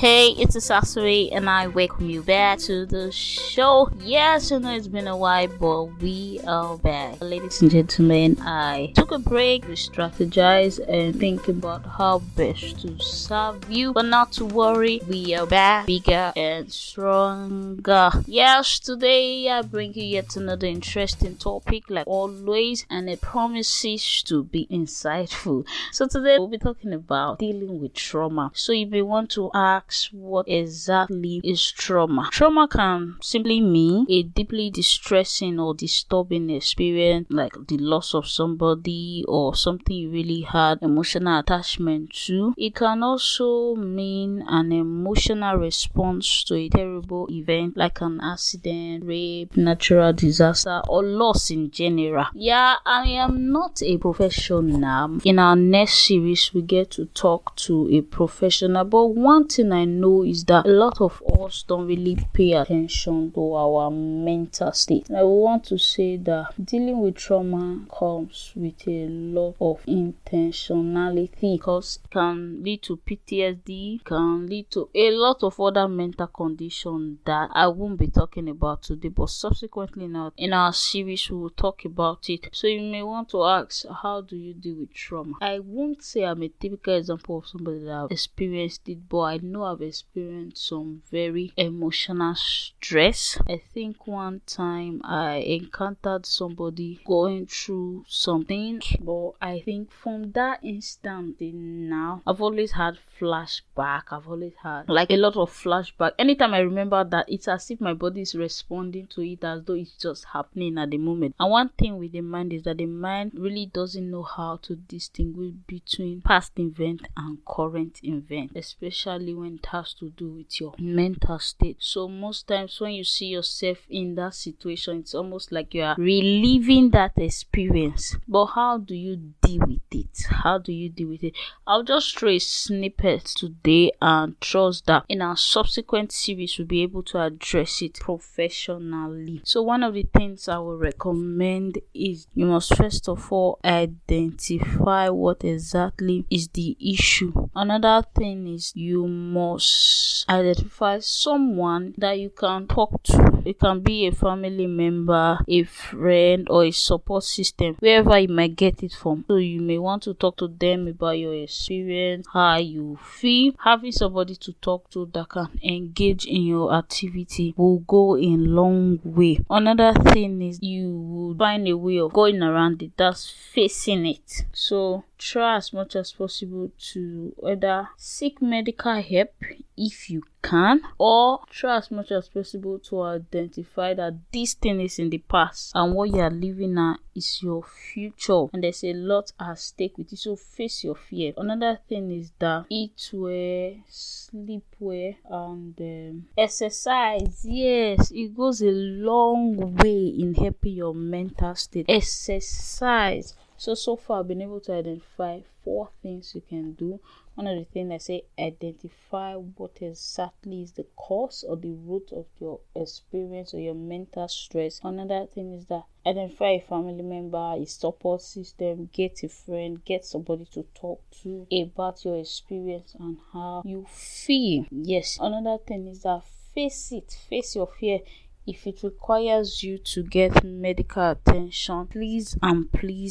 Hey, it's Asasuri and I welcome you back to the show. Yes, I know it's been a while, but we are back. Ladies and gentlemen, I took a break, re-strategized and think about how best to serve you. But not to worry, we are back, bigger and stronger. Yes, today I bring you yet another interesting topic like always, and it promises to be insightful. So today we'll be talking about dealing with trauma. So you may want to ask, what exactly is trauma? Trauma can simply mean a deeply distressing or disturbing experience like the loss of somebody or something you really had emotional attachment to. It can also mean an emotional response to a terrible event like an accident, rape, natural disaster, or loss in general. Yeah, I am not a professional. In our next series, we get to talk to a professional, but one thing I know is that a lot of us don't really pay attention to our mental state. I want to say that dealing with trauma comes with a lot of intentionality, because it can lead to PTSD, can lead to a lot of other mental conditions that I won't be talking about today, but subsequently in our series we will talk about it. So you may want to ask, how do you deal with trauma? I won't say I'm a typical example of somebody that have experienced it, but I know I've experienced some very emotional stress. I think one time I encountered somebody going through something, but I think from that instant now I've always had flashback. I've always had like a lot of flashback. Anytime I remember that, it's as if my body is responding to it as though it's just happening at the moment. And one thing with the mind is that the mind really doesn't know how to distinguish between past event and current event, especially when it has to do with your mental state. So most times when you see yourself in that situation, it's almost like you are reliving that experience. But how do you deal with it? How do you deal with it? I'll just throw a snippet today and trust that in our subsequent series we'll be able to address it professionally. So one of the things I will recommend is you must first of all identify what exactly is the issue. Another thing is you must identify someone that you can talk to. It can be a family member, a friend, or a support system, wherever you might get it from. So you may want to talk to them about your experience, how you feel. Having somebody to talk to that can engage in your activity will go a long way. Another thing is you will find a way of going around it, that's facing it. So try as much as possible to either seek medical help if you can, or try as much as possible to identify that this thing is in the past and what you are living now is your future, and there's a lot at stake with it. So face your fear. Another thing is that eat well, sleep well, and exercise. Yes, it goes a long way in helping your mental state. Exercise. So far I've been able to identify 4 things you can do. One of the things I say, identify what exactly is the cause or the root of your experience or your mental stress. Another thing is that identify a family member, a support system, get a friend, get somebody to talk to about your experience and how you feel. Yes. Another thing is that face it, face your fear. If it requires you to get medical attention, please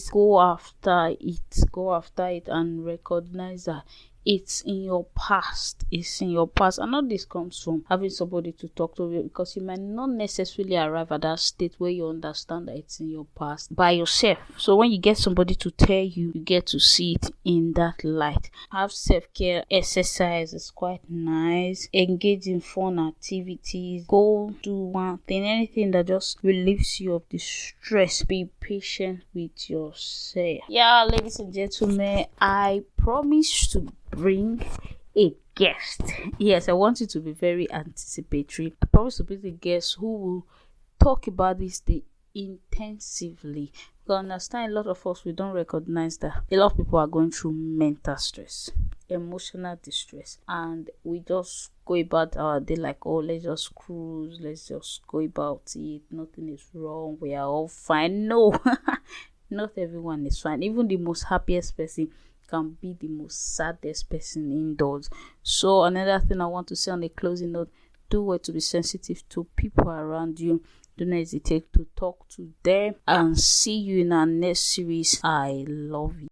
go after it. Go after it and recognize that it's in your past. It's in your past. And all this comes from having somebody to talk to, because you might not necessarily arrive at that state where you understand that it's in your past by yourself. So when you get somebody to tell you, you get to see it in that light. Have self-care. Exercise is quite nice. Engage in fun activities. Go do one thing, anything that just relieves you of the stress. Be patient with yourself. Yeah, ladies and gentlemen, I promise to bring a guest. Yes, I want you to be very anticipatory. I promise to bring a guest who will talk about this thing intensively. You understand, a lot of us, we don't recognize that a lot of people are going through mental stress, emotional distress, and we just go about our day like, oh, let's just cruise, let's just go about it, nothing is wrong, we are all fine. No. Not everyone is fine. Even the most happiest person can be the most saddest person indoors. So another thing I want to say on a closing note, do well to be sensitive to people around you. Do not hesitate to talk to them, and see you in our next series. I love you.